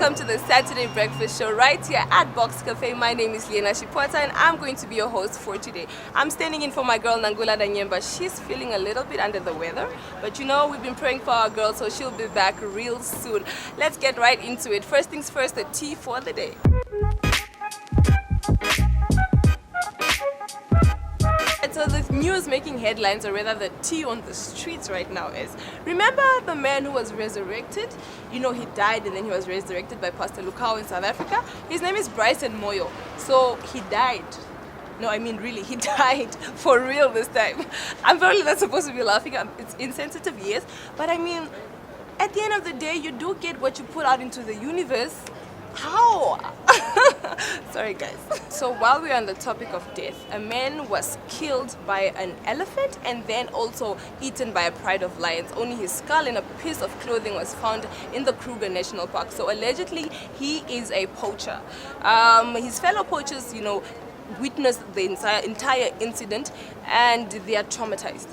welcome to the Saturday Breakfast Show right here at Box Cafe. My name is Liena Shipota and I'm going to be your host for today. I'm standing in for my girl Nangula Danyemba. She's feeling a little bit under the weather, but you know, we've been praying for our girl, so she'll be back real soon. Let's get right into it. First things first, the tea for the day. So the news making headlines, or rather the tea on the streets right now is, remember the man who was resurrected? You know, he died and then he was resurrected by Pastor Lukau in South Africa. His name is Bryson Moyo. So he died. No, I mean really, he died for real this time. I'm probably not supposed to be laughing. It's insensitive, yes. But I mean, at the end of the day, you do get what you put out into the universe. How? Sorry guys. So while we're on the topic of death, a man was killed by an elephant and then also eaten by a pride of lions. Only his skull and a piece of clothing was found in the Kruger National Park. So allegedly he is a poacher. His fellow poachers, you know, witnessed the entire incident and they are traumatized.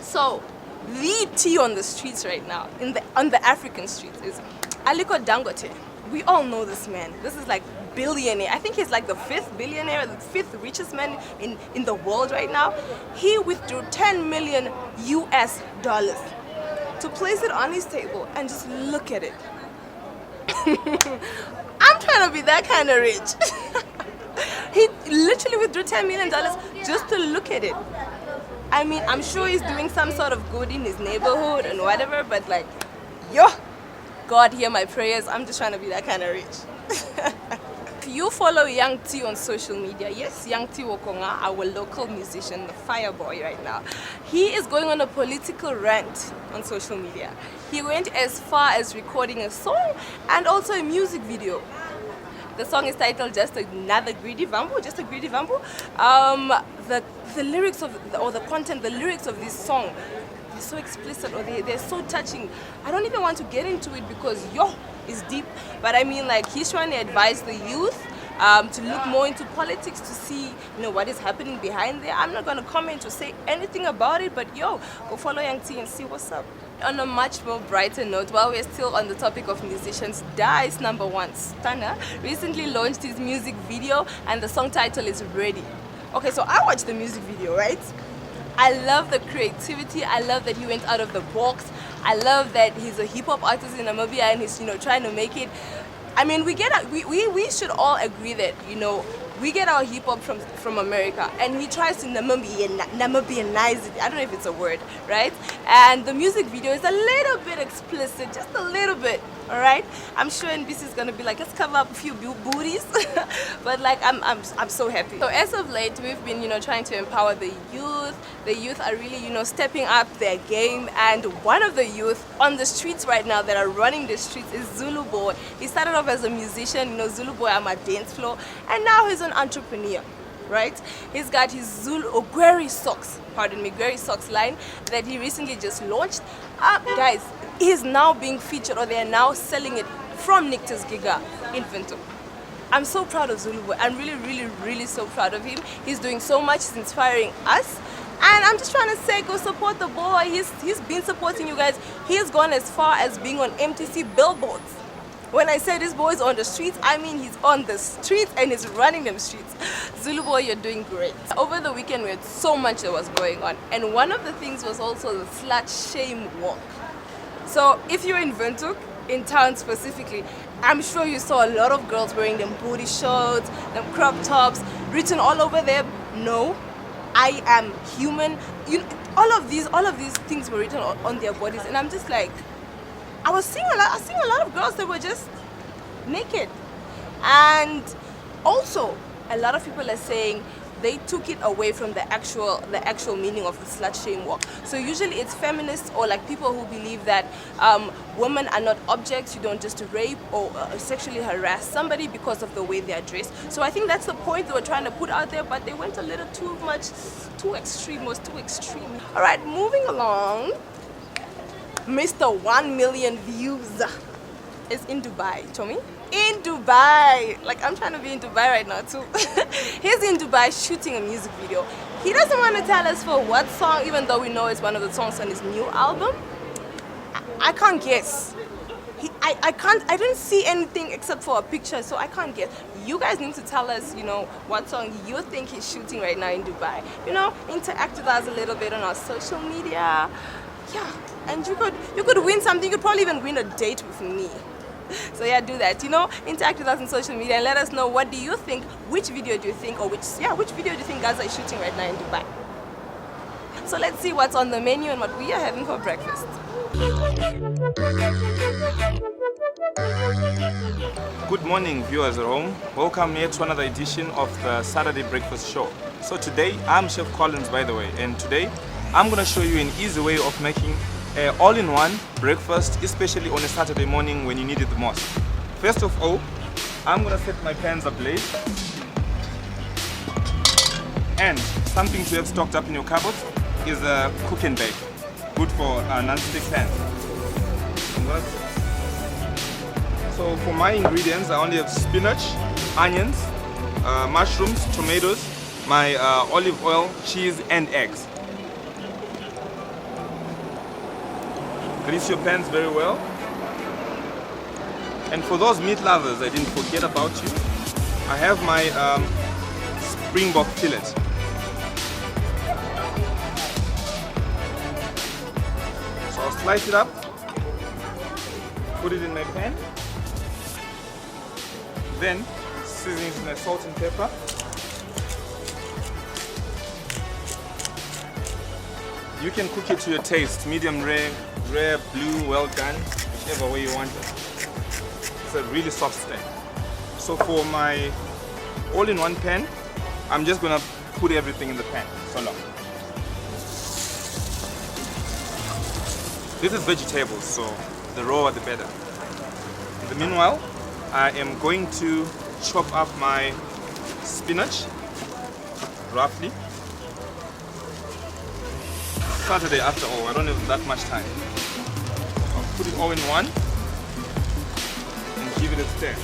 So the tea on the streets right now, on the African streets, is Aliko Dangote. We all know this man. This is like billionaire. I think he's like the fifth billionaire, the fifth richest man in the world right now. He withdrew $10 million US to place it on his table and just look at it. I'm trying to be that kind of rich. He literally withdrew $10 million just to look at it. I mean, I'm sure he's doing some sort of good in his neighborhood and whatever, but like, yo, God hear my prayers. I'm just trying to be that kind of rich. If you follow Young T on social media, yes, Young T Wokonga, our local musician, the fireboy right now, he is going on a political rant on social media. He went as far as recording a song and also a music video. The song is titled Just Another Greedy Vambo, Just a Greedy Vambo. The lyrics the content, the lyrics of this song, they're so explicit, or they're so touching. I don't even want to get into it because it's deep. But I mean, like, he's trying to advise the youth to look more into politics, to see, you know, what is happening behind there. I'm not going to comment or say anything about it, but go follow Young T and see what's up. On a much more brighter note, while we're still on the topic of musicians, Dice #1 Stunner recently launched his music video and the song title is Ready. Okay, so I watched the music video, right? I love the creativity. I love that he went out of the box. I love that he's a hip-hop artist in Namibia and he's, you know, trying to make it. I mean, we should all agree that, you know, we get our hip-hop from America and he tries to Namibianize it. I don't know if it's a word, right? And the music video is a little bit explicit, just a little bit, all right? I'm sure NBC is going to be like, let's cover up a few booties. But like, I'm so happy. So as of late, we've been, you know, trying to empower the youth. The youth are really, you know, stepping up their game. And one of the youth on the streets right now that are running the streets is Zulu Boy. He started off as a musician, you know, Zulu Boy on my dance floor. And now he's an entrepreneur, right? He's got his Gweri socks, Gweri socks line that he recently just launched. Guys, he's now being featured, or they are now selling it from Nictus Giga in Windhoek. I'm so proud of Zulu Boy. I'm really, really, really so proud of him. He's doing so much. He's inspiring us. And I'm just trying to say, go support the boy. He's been supporting you guys. He's gone as far as being on MTC billboards. When I say this boy's on the streets, I mean he's on the streets and he's running them streets. Zulu Boy, you're doing great. Over the weekend, we had so much that was going on. And one of the things was also the slut shame walk. So if you're in Windhoek, in town specifically, I'm sure you saw a lot of girls wearing them booty shorts, them crop tops, written all over there, no, I am human. You know, all of these things were written on their bodies, and I'm just like, I was seeing a lot of girls that were just naked. And also, a lot of people are saying they took it away from the actual meaning of the slut shame walk. So usually it's feminists or like people who believe that women are not objects. You don't just rape or sexually harass somebody because of the way they are dressed. So I think that's the point they were trying to put out there, but they went a little too extreme. All right, moving along. Mr. 1 million views is in Dubai, Tommy. In Dubai. Like, I'm trying to be in Dubai right now too. He's in Dubai shooting a music video. He doesn't want to tell us for what song, even though we know it's one of the songs on his new album. I can't guess. I didn't see anything except for a picture, so I can't get. You guys need to tell us, what song you think he's shooting right now in Dubai. Interact with us a little bit on our social media. Yeah, and you could win something. You could probably even win a date with me. So yeah, do that. Interact with us on social media and let us know what do you think, which video do you think, or which video do you think guys are shooting right now in Dubai. So let's see what's on the menu and what we are having for breakfast. Good morning, viewers at home. Welcome here to another edition of the Saturday Breakfast Show. So today, I'm Chef Collins, by the way, and today I'm going to show you an easy way of making an all-in-one breakfast, especially on a Saturday morning when you need it the most. First of all, I'm going to set my pans ablaze. And something to have stocked up in your cupboard is a cook and bake, good for non-stick pans. So for my ingredients, I only have spinach, onions, mushrooms, tomatoes, my olive oil, cheese and eggs. Grease your pans very well. And for those meat lovers, I didn't forget about you. I have my springbok fillet. So I'll slice it up, put it in my pan, then season it with my salt and pepper. You can cook it to your taste, medium rare, blue, well done, whichever way you want it. It's a really soft steak. So for my all-in-one pan, I'm just gonna put everything in the pan. So long. This is vegetables, so the rawer the better. In the meanwhile, I am going to chop up my spinach, roughly. Saturday after all, I don't have that much time. I'll put it all in one and give it a stir.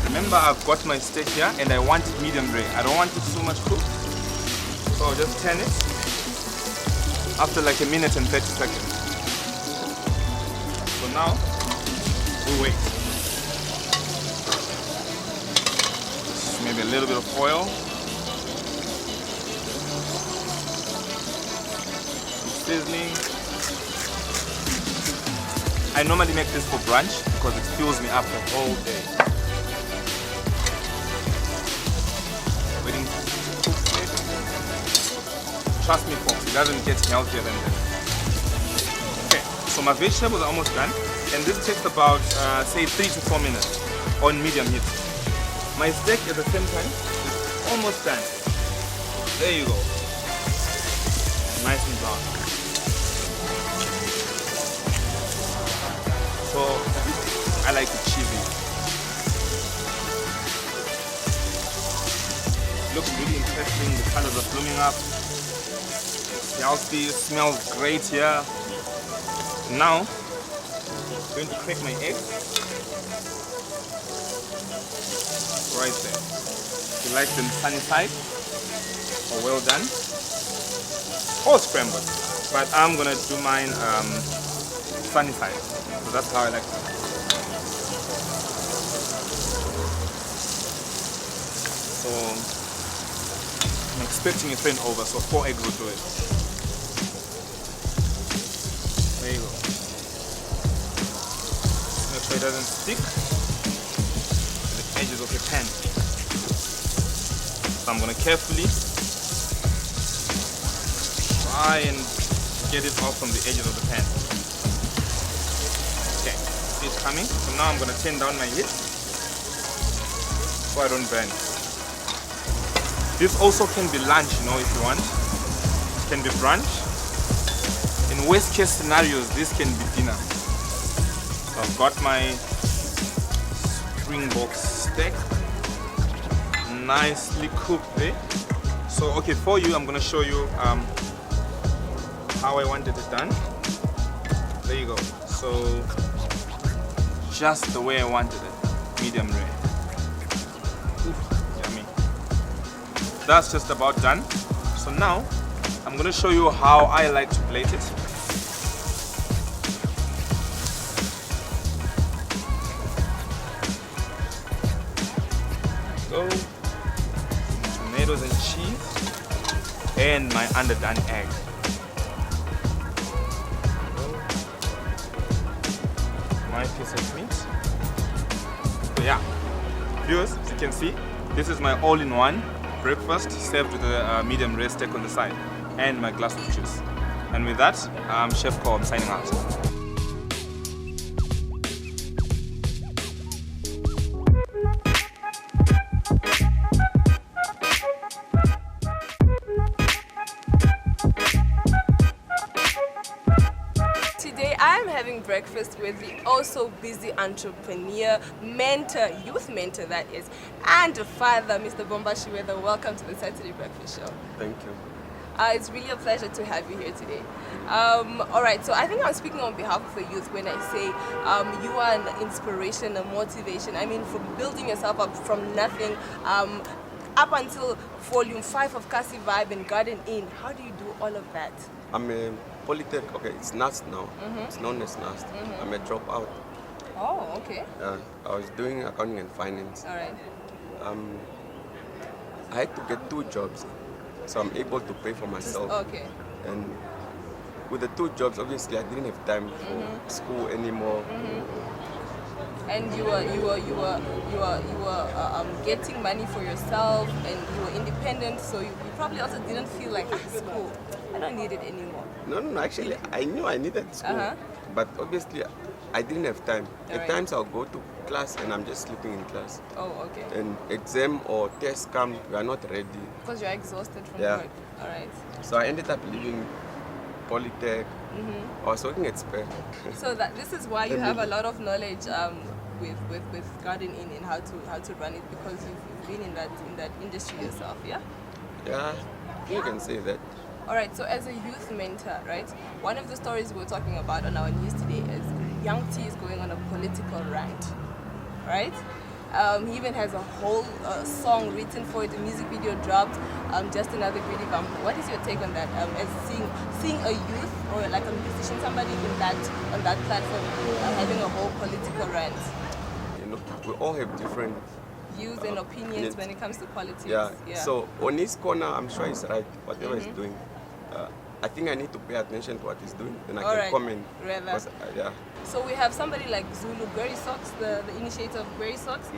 Remember, I've got my steak here and I want it medium rare. I don't want it too much cooked. So I'll just turn it after like a minute and 30 seconds. So now, we'll wait. Maybe a little bit of oil. Sizzling. I normally make this for brunch because it fills me up the whole day. Waiting to cook it. Trust me folks, it doesn't get healthier than this. Okay, so my vegetables are almost done and this takes about say 3 to 4 minutes on medium heat. My steak at the same time is almost done. There you go. Nice and brown. So I like it cheesy. Looks really interesting. The colors are blooming up. It's healthy. It smells great here. Now I'm going to crack my egg. Right there. If you like them sunny side or well done or scrambled, but I'm gonna do mine sunny side, so that's how I like it. So I'm expecting a friend over, so 4 eggs will do it. There you go. Make sure it doesn't stick edges of the pan. So I'm going to carefully try and get it off from the edges of the pan. Okay, it's coming. So now I'm going to turn down my heat so I don't burn. This also can be lunch, if you want. It can be brunch. In worst case scenarios, this can be dinner. So I've got my springbok steak, nicely cooked there. So okay, for you I'm gonna show you how I wanted it done. There you go. So just the way I wanted it, medium rare. Oof, yummy. That's just about done. So now I'm going to show you how I like to plate it. Go. Tomatoes and cheese. And my underdone egg. My piece of meat. So yeah, viewers, as you can see, this is my all-in-one breakfast served with a medium rare steak on the side and my glass of juice. And with that, Chef Cole, I'm signing out. Today I'm having breakfast with the also busy entrepreneur, mentor, youth mentor that is, and father, Mr. Bomba Shiguedha. Welcome to the Saturday Breakfast Show. Thank you. It's really a pleasure to have you here today. Alright, so I think I'm speaking on behalf of the youth when I say you are an inspiration, a motivation. I mean, from building yourself up from nothing up until volume 5 of Kasi Vibe and Garden Inn. How do you do all of that? I'm a Polytech, okay, it's NAST now. It's known as NAST. I'm a dropout. Oh, okay. I was doing accounting and finance. Alright. I had to get 2 jobs, so I'm able to pay for myself. Okay. And with the 2 jobs, obviously, I didn't have time for school anymore. And you were getting money for yourself, and you were independent, so you probably also didn't feel like school, I don't need it anymore. No, actually, I knew I needed school, but obviously, I didn't have time. At times, I'll go to class and I'm just sleeping in class. Oh, okay. And exam or test come, we are not ready. Because you're exhausted from Yeah. work. All right. So I ended up leaving Polytech. I was working at Spare. So this is why you have a lot of knowledge with Garden Inn and how to run it, because you've been in that industry yourself, yeah? Yeah, you can say that. All right, so as a youth mentor, right, one of the stories we're talking about on our news today is Young T is going on a political rant, right? He even has a whole song written for it, a music video dropped, just another greedy bump. What is your take on that? As seeing a youth or like a musician, somebody on that platform having a whole political rant? You know, we all have different views and opinions when it comes to politics. Yeah. So on his corner, I'm sure he's right, whatever he's doing. I think I need to pay attention to what he's doing, then I can comment. Yeah. So we have somebody like Zulu, Berry Socks, the initiator of Berry Socks.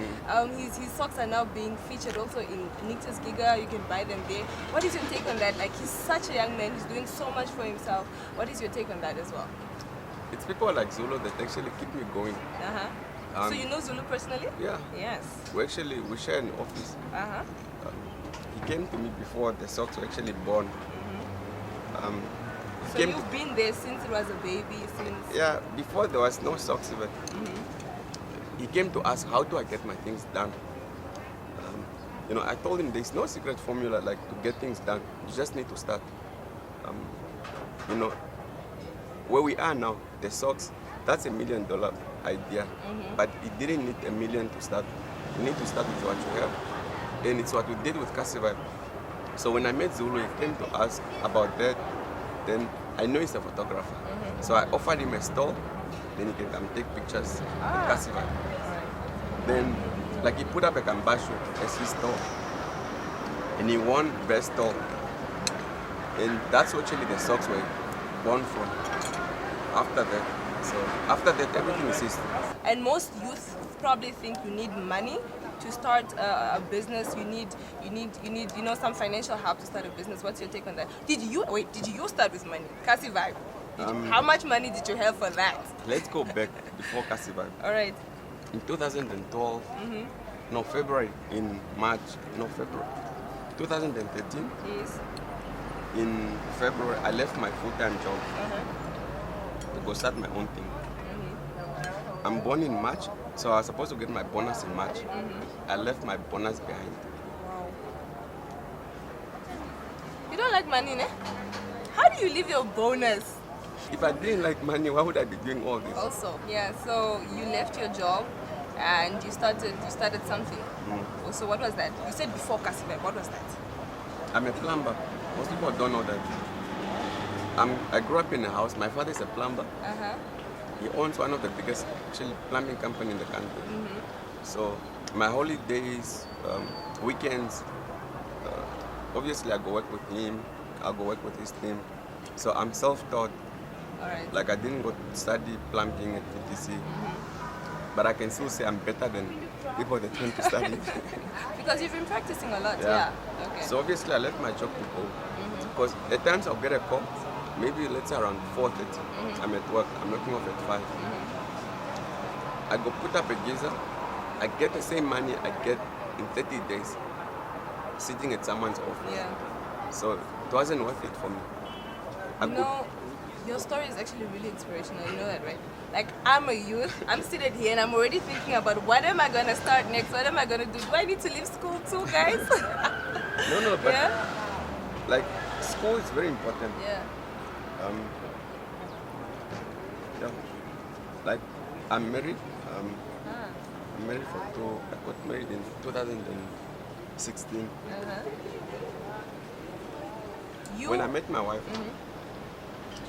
His socks are now being featured also in Nictus Giga. You can buy them there. What is your take on that? Like, he's such a young man, he's doing so much for himself. What is your take on that as well? It's people like Zulu that actually keep me going. So you know Zulu personally? Yeah. Yes. We share an office. He came to me before the socks were actually born. So you've been there since he was a baby? Yeah, before there was no socks even. He came to ask, how do I get my things done? You know, I told him there's no secret formula like to get things done. You just need to start. You know, where we are now, the socks, that's $1 million idea. But it didn't need $1 million to start. You need to start with what you have. And it's what we did with Kasi Vibe. So when I met Zulu, he came to ask about that. Then I know he's a photographer. So I offered him a stall. Then he can come take pictures with Kasi Vibe. Then, like, he put up a Kambashu as his stall. And he won best stall. And that's actually the socks were born from. After that. So after that, everything is history. And most youth probably think you need money to start a business. You need some financial help to start a business. What's your take on that? Did you start with money? Kasi Vibe. How much money did you have for that? Let's go back before Kasi Vibe. All right. In 2012, February, 2013. Yes. In February, I left my full-time job to go start my own thing. I'm born in March, so I was supposed to get my bonus in March. I left my bonus behind. Wow. You don't like money, ne? How do you leave your bonus? If I didn't like money, why would I be doing all this? Also, yeah. So you left your job and you started something. So what was that? You said before Kasi Vibe. What was that? I'm a plumber. Most people don't know that. I grew up in a house. My father is a plumber. Uh-huh. He owns one of the biggest actually plumbing company in the country. So my holidays, weekends, obviously I go work with him. I'll go work with his team. So I'm self-taught. All right. Like I didn't go study plumbing at VTC, but I can still say I'm better than people that went to study. Because you've been practicing a lot. Yeah. Yeah. Okay. So obviously I left my job to go, because at times I'll get a call, maybe let's say around 4:30. I'm at work. I'm knocking off at 5. I go put up a geyser. I get the same money I get in 30 days sitting at someone's office. Yeah. So it wasn't worth it for me. I You know, your story is actually really inspirational. You know that, right? Like, I'm a youth. I'm seated here and I'm already thinking about what am I going to start next? What am I going to do? Do I need to leave school too, guys? No, but Yeah? like school is very important. Yeah. Yeah. Like I'm married. Ah. I'm married for I got married in 2016. Uh-huh. You... When I met my wife,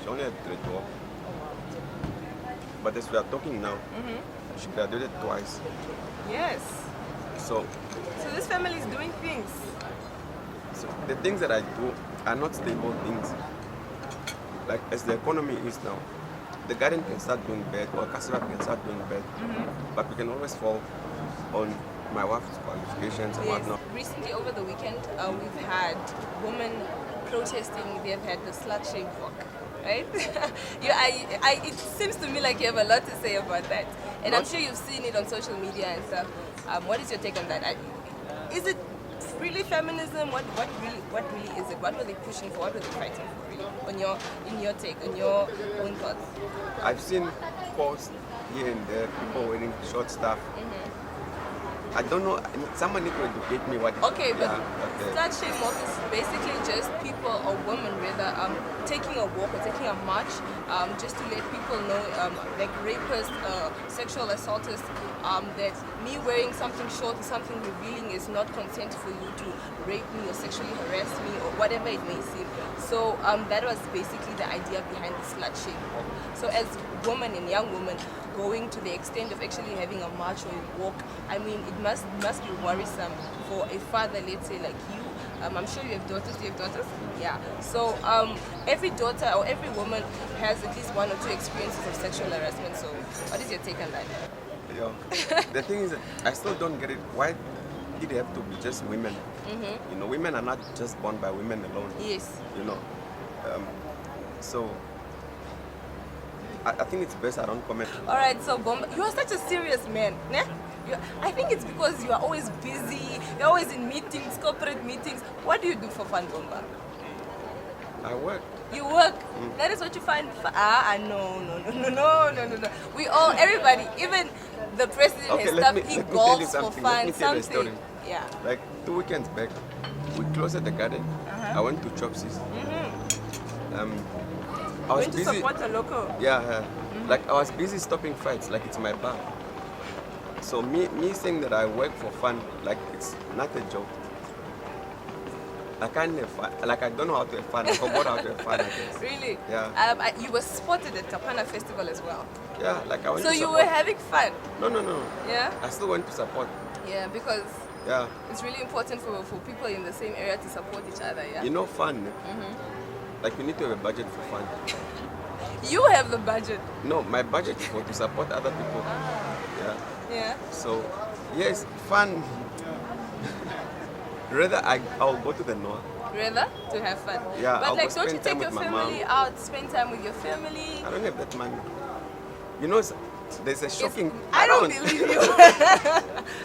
she only had grade 12. But as we are talking now, she graduated twice. Yes. So So this family is doing things. the things that I do are not stable things. Like as the economy is now, the garden can start doing bad or cassava can start doing bad. But we can always fall on my wife's qualifications and Yes. whatnot. Recently, over the weekend, we've had women protesting. They've had the slut shame walk, right? It seems to me like you have a lot to say about that, and I'm sure you've seen it on social media and stuff. What is your take on that? Is it really feminism? What really is it? What were they pushing for? What were they fighting for? Really? In your take, on your own thoughts. I've seen posts here and there, people wearing short stuff. I don't know. Someone need to educate me what. Okay, but okay. slut shame walk is basically just people or women rather taking a walk or taking a march just to let people know, like rapists, sexual assaulters, that me wearing something short or something revealing is not consent for you to rape me or sexually harass me or whatever it may seem. So that was basically the idea behind the slut shame walk. So as women and young women going to the extent of actually having a march or a walk, I mean, it must be worrisome for a father, let's say like you. I'm sure you have daughters. Do you have daughters? Yeah. So every daughter or every woman has at least one or two experiences of sexual harassment. So what is your take on that? Yeah. The thing is that I still don't get it. Why did it have to be just women? You know, women are not just born by women alone. Yes. You know, so I think it's best I don't comment. All right. So Bomba, you are such a serious man, ne? I think it's because you are always busy. You're always in meetings, corporate meetings. What do you do for fun, Bomba? I work. You work. That is what you find. No. We all, everybody, even the president Okay, and let stuff, me he tell you golfs for something. fun, Let me tell you a story. something. Yeah. Like 2 weekends back, we closed at the garden. I went to Chopsy's. I was Going to busy. support a local. Yeah, like I was busy stopping fights, like it's my bar. So me saying that I work for fun, like it's not a joke. I can't have fun. Like I don't know how to have fun. I forgot how to have fun, I guess. Really? Yeah. You were spotted at Kapana Festival as well. Yeah, like I went So to you support. were having fun? No. Yeah? I still went to support. Yeah, because Yeah. it's really important for people in the same area to support each other, yeah? You know fun. Like you need to have a budget for fun. You have the budget. No, my budget is for to support other people. Yeah. Yeah. So yes, fun. Rather I'll go to the north. Rather to have fun. Yeah, But I'll like, go don't you spend take time your with my family mom. out, spend time with your family? I don't have that money. You know, there's a shocking. I don't believe you.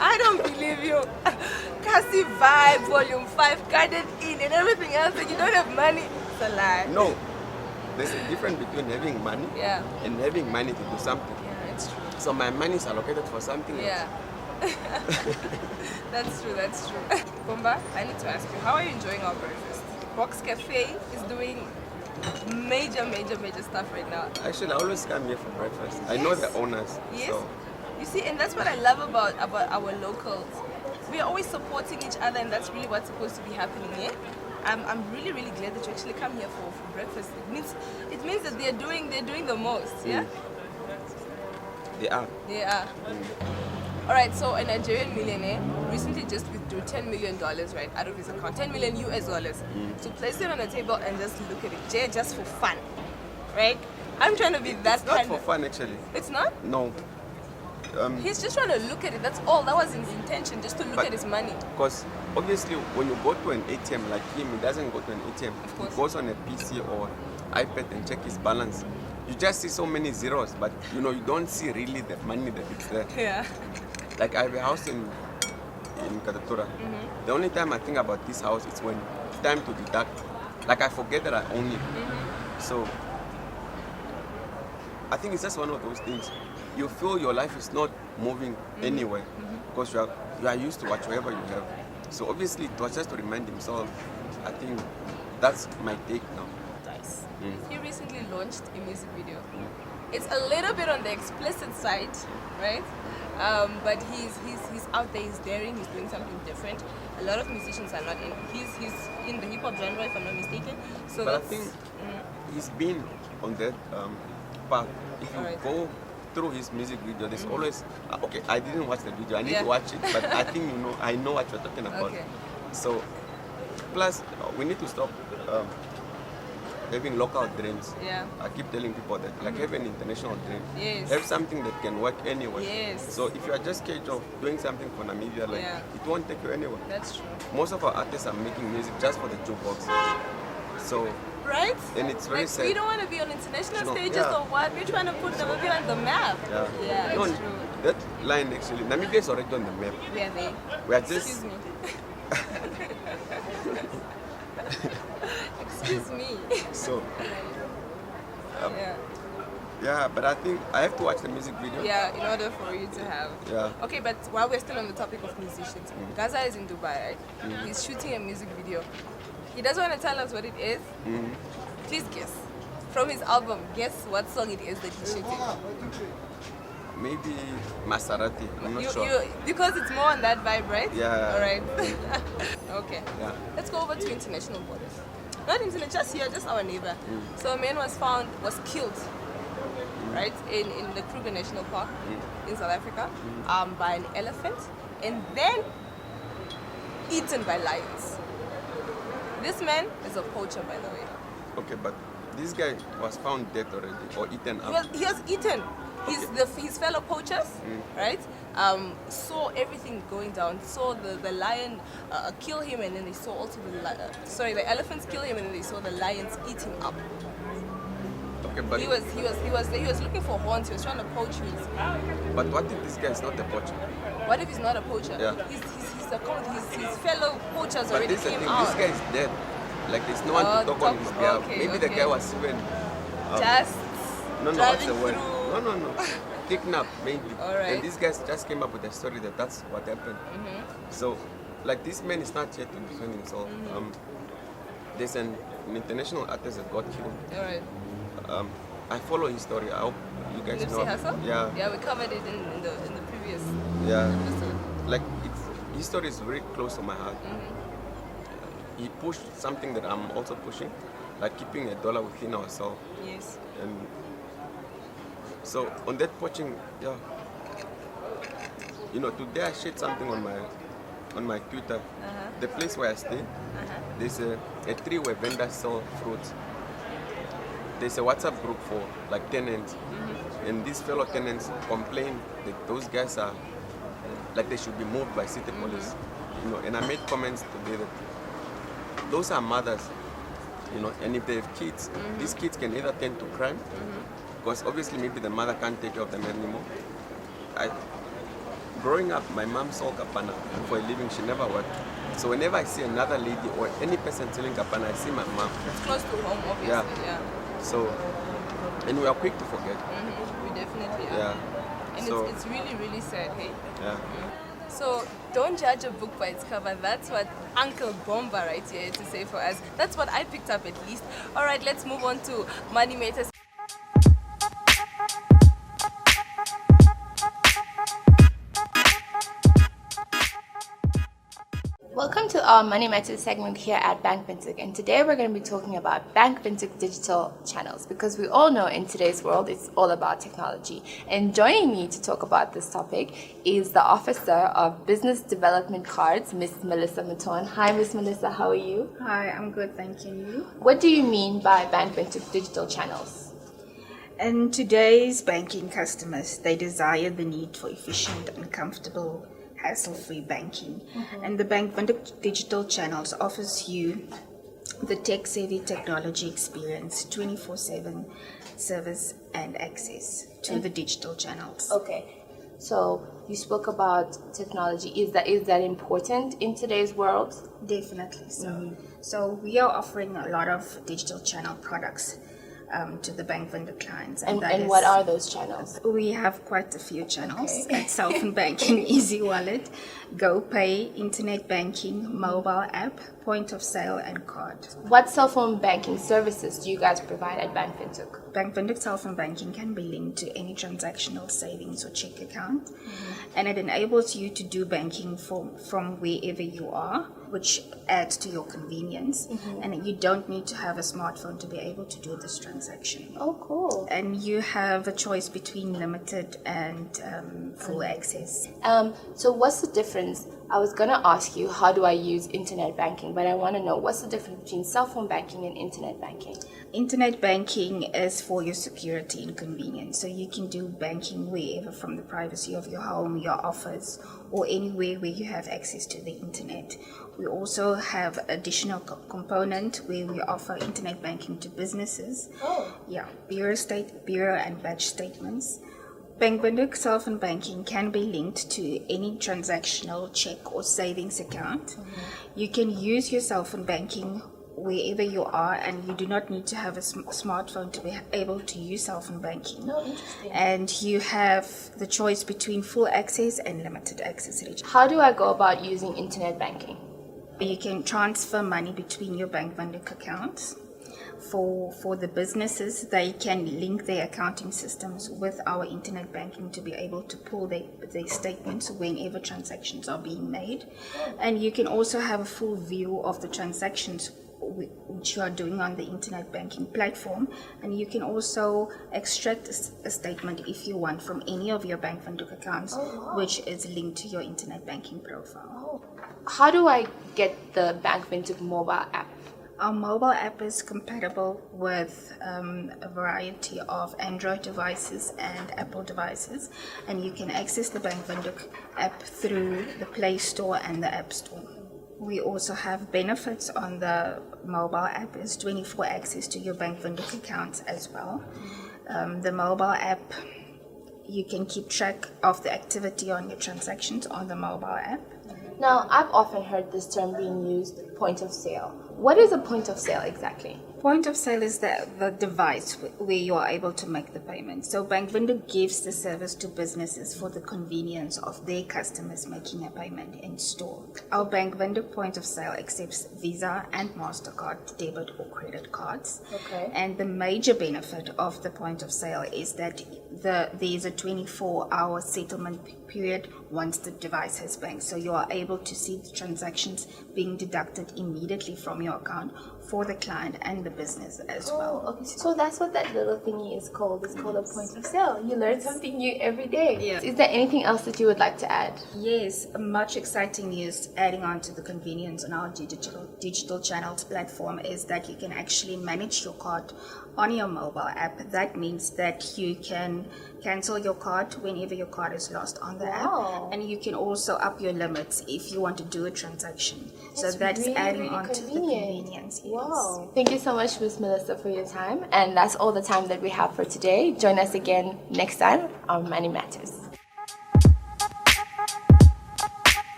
I don't believe you. Cassie Vibe, Volume 5, Garden Inn, and everything else, and you don't have money. It's a lie. No, there's a difference between having money Yeah. and having money to do something. Yeah, it's true. So my money is allocated for something else. Yeah. That's true. Bomba, I need to ask you, how are you enjoying our breakfast? Box Cafe is doing major stuff right now. Actually, I always come here for breakfast. I know the Yes. owners. Yes. So You see, and that's what I love about our locals. We are always supporting each other, and that's really what's supposed to be happening here. I'm really really glad that you actually come here for breakfast. It means that they're doing the most. Yeah. They are. They are. All right. So a Nigerian millionaire recently just withdrew $10 million right out of his account, $10 million US dollars, to place it on the table and just look at it, just for fun, right? I'm trying to be that It's not kind for of. fun, actually. It's not. No. He's just trying to look at it. That's all. That was his intention, just to look But- at his money. Because obviously, when you go to an ATM like him, he doesn't go to an ATM. Of course. He goes on a PC or iPad and check his balance. You just see so many zeros, but you don't see really the money that is there. Yeah. Like I have a house in Katatura. The only time I think about this house is when it's time to deduct. Like I forget that I own it. So I think it's just one of those things. You feel your life is not moving anywhere because you are used to whatever you have. So obviously it was just to remind himself. I think that's my take now. Nice. He recently launched a music video. It's a little bit on the explicit side, right? But he's out there, he's daring, he's doing something different. A lot of musicians are not in. He's in the hip hop genre, if I'm not mistaken. So But I that's, think he's been on that path. If you Alright. go through his music video, there's always okay. I didn't watch the video. I need Yeah. to watch it, but I think I know what you're talking about. Okay. So, plus we need to stop having local dreams. Yeah. I keep telling people that like have an international dream. Yes. Have something that can work anywhere. Yes. So if you are just scared of doing something for Namibia, like Yeah. it won't take you anywhere. That's true. Most of our artists are making music just for the jukebox. So Right? And it's very like, sad. we don't want to be on international No, stages yeah. or what? We're trying to put Namibia on the map. Yeah, No, it's true. that line actually, Namibia is already on the map. We are there. We are Excuse just me. Excuse me. so Yeah. yeah, but I think I have to watch the music video. Yeah, in order for you to have. Yeah. Okay, but while we're still on the topic of musicians, Gaza is in Dubai, right? He's shooting a music video. He doesn't want to tell us what it is. Please guess. From his album, guess what song it is that he's shooting. Maybe Maserati. I'm not sure. Because it's more on that vibe, right? Yeah. All right. Okay. Yeah. Let's go over to international borders. Not international, just here, just our neighbor. So a man was killed, right, in the Kruger National Park in South Africa by an elephant and then eaten by lions. This man is a poacher, by the way. Okay, but this guy was found dead already or eaten up. He was eaten. His fellow poachers, right, saw everything going down. Saw the lion kill him, and then they saw also the elephants kill him, and then they saw the lions eat him up. Okay, but He was looking for horns. He was trying to poach his. but what if this guy is not a poacher? What if he's not a poacher? Yeah. His fellow poachers But already this is the came thing, out. this guy is dead. Like there's no one to talk on his behalf. okay, Maybe the okay. guy was even Just no, what's driving the word? through. No. Kidnapped, maybe. Alright. And these guys just came up with a story that that's what happened. So, like this man is not here to defend himself. There's an international artist that got killed. All right. I follow his story. I hope you guys know. Nipsey Hussle? Yeah. Yeah, we covered it in the previous Yeah. episode. Like his story is very close to my heart. He pushed something that I'm also pushing, like keeping $1 within ourselves. Yes. And so on that poaching, yeah. Today I shared something on my Twitter. The place where I stay, there's a tree where vendors sell fruits. There's a WhatsApp group for like tenants, and these fellow tenants complain that those guys are like they should be moved by city police. And I made comments today that those are mothers, and if they have kids, these kids can either tend to crime, because obviously maybe the mother can't take care of them anymore. Growing up, my mom sold kapana for a living. She never worked. So whenever I see another lady or any person selling kapana, I see my mom. It's close to home, obviously. Yeah. So, and we are quick to forget. We definitely are. Yeah. And So, it's really, really sad, hey? yeah. So don't judge a book by its cover. That's what Uncle Bomba right here to say for us. That's what I picked up at least. All right, let's move on to Money Matters. Welcome to our Money Matters segment here at Bank Vintage, and today we're going to be talking about Bank Vintage digital channels, because we all know in today's world it's all about technology. And joining me to talk about this topic is the Officer of Business Development Cards, Miss Melissa Maton. Hi, Miss Melissa, how are you? Hi, I'm good, thank you. What do you mean by Bank Vintage digital channels? And today's banking customers, they desire the need for efficient and comfortable hassle-free banking. And the Bank Vintage digital channels offers you the tech-savvy technology experience, 24/7 service and access to the digital channels. Okay, so you spoke about technology. Is that important in today's world? Definitely so. So we are offering a lot of digital channel products to the Bank Vendor clients. And what are those channels? We have quite a few channels. Okay. At Self and Banking, Easy Wallet, GoPay, Internet Banking, mobile app, point of sale, and card. What cell phone banking services do you guys provide at Bank Vintage? Bank Vendor Self and Banking can be linked to any transactional savings or check account, and it enables you to do banking from wherever you are, which adds to your convenience. And you don't need to have a smartphone to be able to do this transaction. Oh, cool. And you have a choice between limited and full access. So what's the difference? I was going to ask you, how do I use internet banking? But I want to know, what's the difference between cell phone banking and internet banking? Internet banking is for your security and convenience. So you can do banking wherever, from the privacy of your home, your office, or anywhere where you have access to the internet. We also have additional component where we offer internet banking to businesses. Bureau and batch statements. Bank Vendor Self and Banking can be linked to any transactional check or savings account. You can use your Self and Banking wherever you are, and you do not need to have a smartphone to be able to use Self and Banking. Oh, interesting. And you have the choice between full access and limited access. How do I go about using internet banking? You can transfer money between your Bank Vendor accounts. For the businesses, they can link their accounting systems with our internet banking to be able to pull their statements whenever transactions are being made. And you can also have a full view of the transactions which you are doing on the internet banking platform, and you can also extract a statement if you want from any of your Bank Vendor accounts, which is linked to your internet banking profile. How do I get the Bank Vintage mobile app? Our mobile app is compatible with a variety of Android devices and Apple devices, and you can access the Bank Vendor app through the Play Store and the App Store. We also have benefits on the mobile app, is 24 access to your Bank Vendor accounts as well. The mobile app, you can keep track of the activity on your transactions on the mobile app. Now, I've often heard this term being used, point of sale. What is a point of sale exactly? Point of sale is the device where you are able to make the payment. So Bank Vendor gives the service to businesses for the convenience of their customers making a payment in store. Our Bank Vendor point of sale accepts Visa and MasterCard debit or credit cards. Okay. And the major benefit of the point of sale is that there is a 24-hour settlement period once the device has banked. So you are able to see the transactions being deducted immediately from your account for the client and the business as well. Okay. So that's what that little thingy is called. It's called a point of sale. You learn something new every day. Yeah. Is there anything else that you would like to add? Yes, much exciting news adding on to the convenience on our digital channels platform is that you can actually manage your card on your mobile app. That means that you can cancel your card whenever your card is lost on the app, and you can also up your limits if you want to do a transaction. So that's really, adding really on to the convenience. Yes. Wow. Thank you so much, Ms. Melissa, for your time. And that's all the time that we have for today. Join us again next time on Money Matters.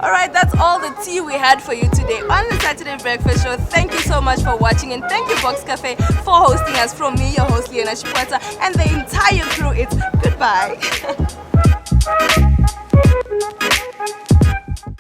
Alright, that's all the tea we had for you today on the Saturday Breakfast Show. Thank you so much for watching, and thank you Box Cafe for hosting us. From me, your host Leona Shiguedha, and the entire crew, it's goodbye.